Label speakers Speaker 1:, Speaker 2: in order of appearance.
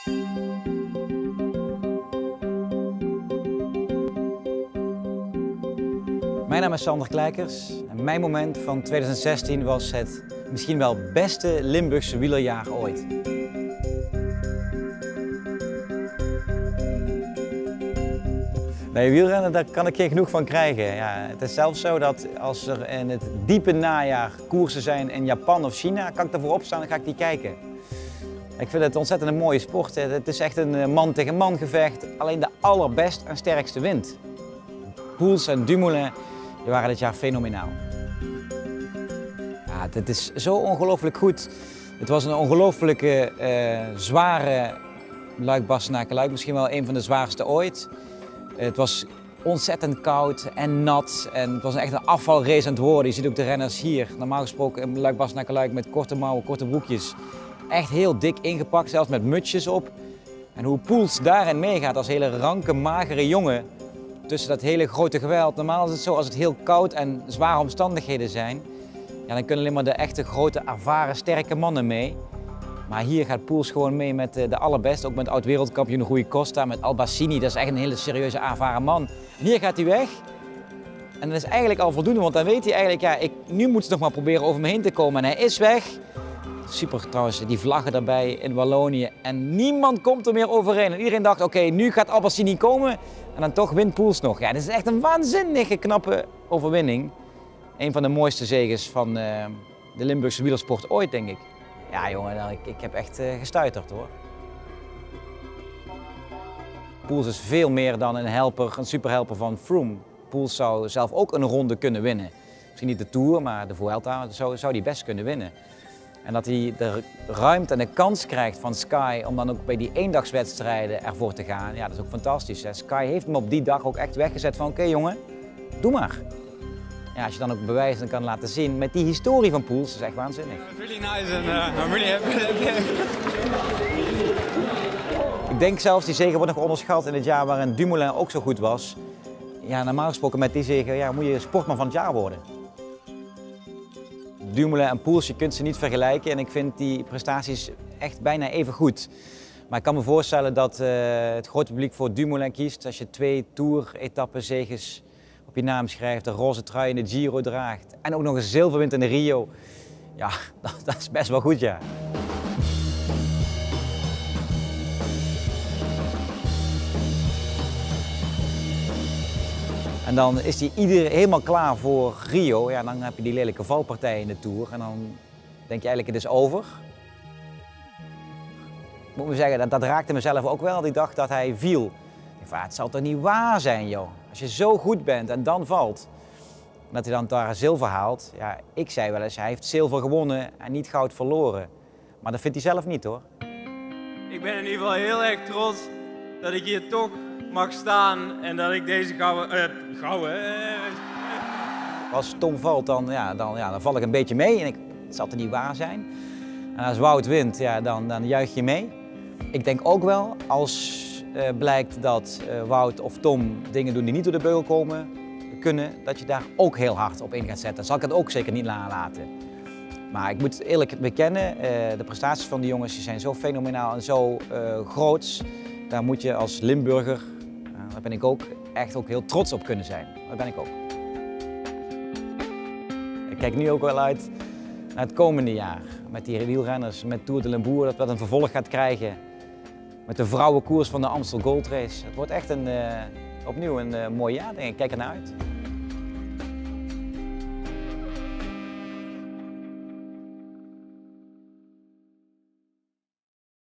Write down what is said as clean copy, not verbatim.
Speaker 1: Mijn naam is Sander Kleikers en mijn moment van 2016 was het misschien wel beste Limburgse wielerjaar ooit. Bij wielrennen daar kan ik geen genoeg van krijgen. Ja, het is zelfs zo dat als er in het diepe najaar koersen zijn in Japan of China, kan ik ervoor opstaan en ga ik die kijken. Ik vind het ontzettend een mooie sport. Het is echt een man tegen man gevecht. Alleen de allerbest en sterkste wint. Poels en Dumoulin die waren dit jaar fenomenaal. Ja, het is zo ongelooflijk goed. Het was een ongelooflijke zware Luik-Bastenaken-Luik, misschien wel een van de zwaarste ooit. Het was ontzettend koud en nat en het was echt een afvalrace aan het worden. Je ziet ook de renners hier, normaal gesproken in Luik-Bastenaken-Luik met korte mouwen, korte broekjes. Echt heel dik ingepakt, zelfs met mutsjes op. En hoe Poels daarin meegaat als hele ranke, magere jongen tussen dat hele grote geweld. Normaal is het zo, als het heel koud en zware omstandigheden zijn, ja, dan kunnen alleen maar de echte grote, ervaren, sterke mannen mee. Maar hier gaat Poels gewoon mee met de allerbeste, ook met oud-wereldkampioen Rui Costa, met Albacini. Dat is echt een hele serieuze, ervaren man. En hier gaat hij weg. En dat is eigenlijk al voldoende, want dan weet hij eigenlijk, ja, nu moet ze nog maar proberen over me heen te komen. En hij is weg. Super trouwens, die vlaggen daarbij in Wallonië. En niemand komt er meer overheen. En iedereen dacht, oké, nu gaat Albacini komen. En dan toch wint Poels nog. Ja, dit is echt een waanzinnige knappe overwinning. Een van de mooiste zeges van de Limburgse wielersport ooit, denk ik. Ja jongen, ik heb echt gestuiterd hoor. Poels is veel meer dan een helper, een superhelper van Froome. Poels zou zelf ook een ronde kunnen winnen. Misschien niet de Tour, maar de Vuelta zou hij best kunnen winnen. En dat hij de ruimte en de kans krijgt van Sky om dan ook bij die eendagswedstrijden ervoor te gaan, ja, dat is ook fantastisch. Hè? Sky heeft hem op die dag ook echt weggezet van oké, jongen, doe maar. Ja, als je dan ook bewijst en kan laten zien met die historie van Poels, is echt waanzinnig.
Speaker 2: Really nice and I'm really happy.
Speaker 1: Ik denk zelfs die zege wordt nog onderschat in het jaar waarin Dumoulin ook zo goed was. Ja, normaal gesproken met die zege ja, moet je sportman van het jaar worden. Dumoulin en Poels, je kunt ze niet vergelijken en ik vind die prestaties echt bijna even goed. Maar ik kan me voorstellen dat het grote publiek voor Dumoulin kiest als je 2 Tour-etappenzeges op je naam schrijft, de roze trui in de Giro draagt en ook nog een zilver wint in de Rio. Ja, dat is best wel goed, ja. En dan is hij helemaal klaar voor Rio. Ja, dan heb je die lelijke valpartij in de Tour en dan denk je eigenlijk het is over. Ik moet me zeggen, dat raakte mezelf ook wel die dag dat hij viel. Ik dacht, het zal toch niet waar zijn, joh. Als je zo goed bent en dan valt, dat hij dan daar zilver haalt. Ja, ik zei wel eens, hij heeft zilver gewonnen en niet goud verloren. Maar dat vindt hij zelf niet, hoor.
Speaker 2: Ik ben in ieder geval heel erg trots dat ik hier toch mag staan en dat ik deze gouden.
Speaker 1: Als Tom valt, dan val ik een beetje mee en het zal toch niet waar zijn. En als Wout wint, ja, dan juich je mee. Ik denk ook wel, als blijkt dat Wout of Tom dingen doen die niet door de beugel kunnen, dat je daar ook heel hard op in gaat zetten. Dan zal ik het ook zeker niet laten. Maar ik moet eerlijk bekennen, de prestaties van die jongens die zijn zo fenomenaal en zo groots. Daar moet je als Limburger, daar ben ik ook, echt ook heel trots op kunnen zijn. Dat ben ik ook. Ik kijk nu ook wel uit naar het komende jaar. Met die wielrenners, met Tour de Limbourg, dat een vervolg gaat krijgen. Met de vrouwenkoers van de Amstel Gold Race. Het wordt echt opnieuw een mooi jaar, denk ik. Kijk ernaar uit.